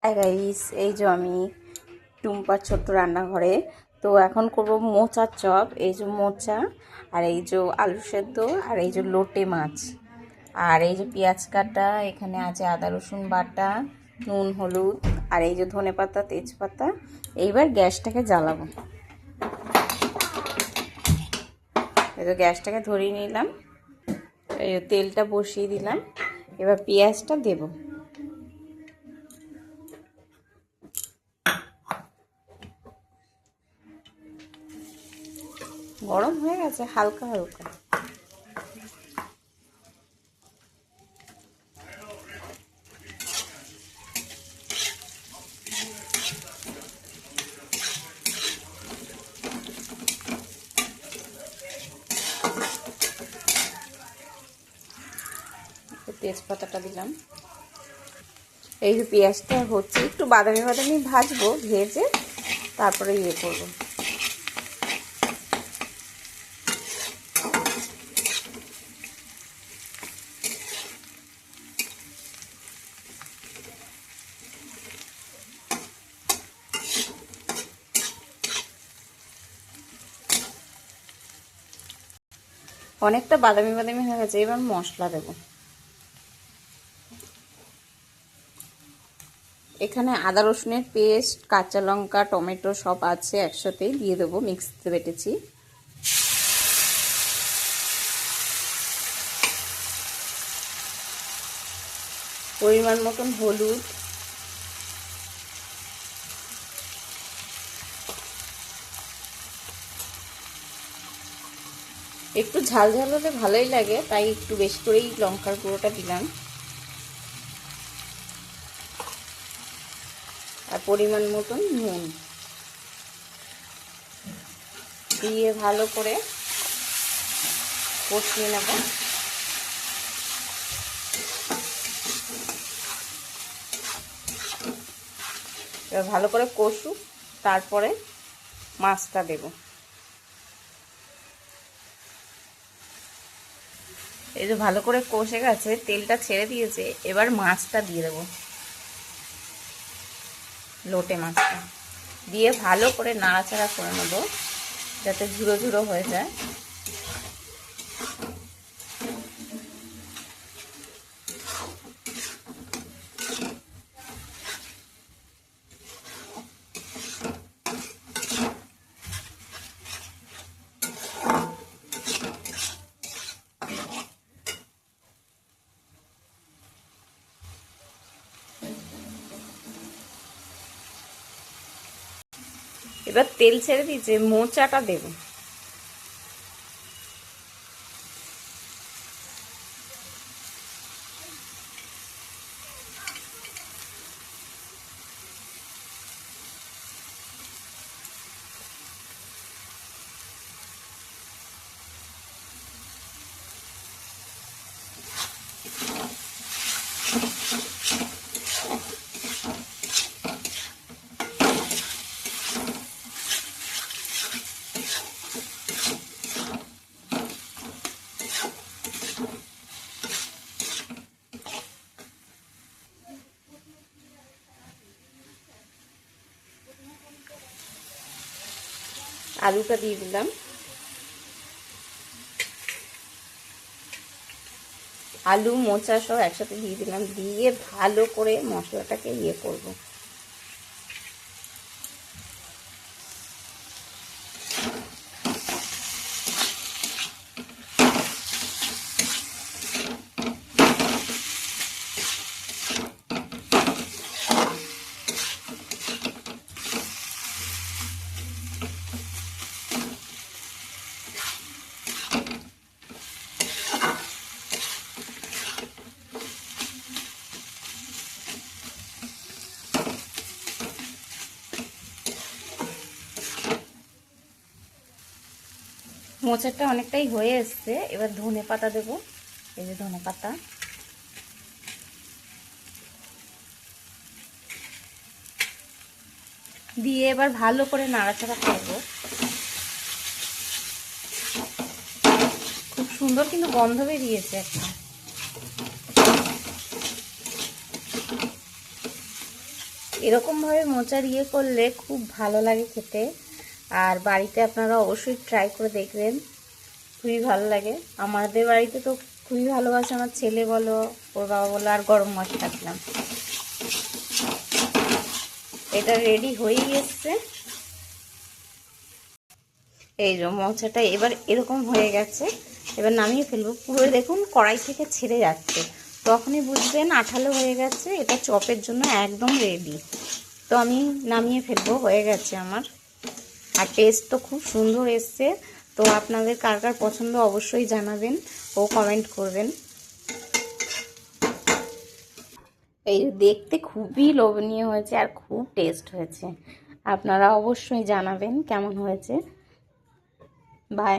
Hi guys, এই যে আমি টুম্পার ছোট্ট রান্নাঘরে। তো এখন করব মোচার চপ। এই যে মোচা, আর এই যে আলু সেদ্ধ, আর এই যে লোটে মাছ, আর এই যে পেঁয়াজ কাটা, এখানে আছে আদা রসুন বাটা, নুন হলুদ, আর এই যে ধনেপাতা তেজপাতা। এইবার গ্যাসটাকে জ্বালাবো। এই যে গ্যাসটাকে ধরিয়ে নিলাম, এই তেলটা বসিয়ে দিলাম। এবার পেঁয়াজটা দেবো। গরম হয়ে গেছে হালকা হালকা। তেজপাতাটা দিলাম। এই যে পেঁয়াজটা হচ্ছে একটু বাদামি বাদামি ভাজবো, ভেজে তারপরে ইয়ে করবো। অনেকটা বাদামি বাদামি হয়ে গেছে, এবার মশলা দেব। এখানে আদা রসুনের পেস্ট, কাঁচা লঙ্কা, টমেটো সব আছে, একসাথেই দিয়ে দেবো, মিক্সিতে বেটেছি। পরিমাণ মতন হলুদ, একটু ঝাল ঝাল হলে ভালোই লাগে, তাই একটু বেশি করেই লঙ্কার গুঁড়োটা দিলাম। আর পরিমাণ মতন নুন দিয়ে ভালো করে কষিয়ে নেব। এবার ভালো করে কষুক, তারপরে মাছটা দেব। এই যে ভালো করে কষে গেছে, তেলটা ছেড়ে দিয়েছে, এবার মাছটা দিয়ে দেবো। লোটে মাছটা দিয়ে ভালো করে নাড়াচাড়া করে নেব, যাতে ঝুড়ো ঝুড়ো হয়ে যায়। এবার তেল ছেড়ে দিয়েছে, মোচাটা দেব। আলুটা দিয়ে দিলাম। আলু মোচা সব একসাথে দিয়ে দিলাম, দিয়ে ভালো করে মশলাটাকে ইয়ে করব। মোচাটা অনেকটাই হয়ে এসছে, এবার ধনে পাতা দেবো। এই যে ধনে পাতা দিয়ে এবার ভালো করে নাড়াচাড়া করব। খুব সুন্দর কিন্তু গন্ধ বেরিয়েছে একটা। এরকমভাবে মোচার ইয়ে করলে খুব ভালো লাগে খেতে। আর বাড়িতে আপনারা অবশ্যই ট্রাই করে দেখবেন, খুবই ভালো লাগে। আমাদের বাড়িতে তো খুবই ভালোবাসে আমার ছেলে বলো, ওর বাবা বলো, আর গরম মশলা দিলাম। এটা রেডি হয়েই এসছে। এই যে মোচাটা এবার এরকম হয়ে গেছে, এবার নামিয়ে ফেলবো। পুরো দেখুন কড়াই থেকে ছেড়ে যাচ্ছে, তখনই বুঝবেন আঠালো হয়ে গেছে, এটা চপের জন্য একদম রেডি। তো আমি নামিয়ে ফেলবো, হয়ে গেছে আমার। আর টেস্ট তো খুব সুন্দর এসছে। তো আপনাদের কার কার পছন্দ অবশ্যই জানাবেন ও কমেন্ট করবেন। এই দেখতে খুবই লোভনীয় হয়েছে আর খুব টেস্ট হয়েছে। আপনারা অবশ্যই জানাবেন কেমন হয়েছে। বাই।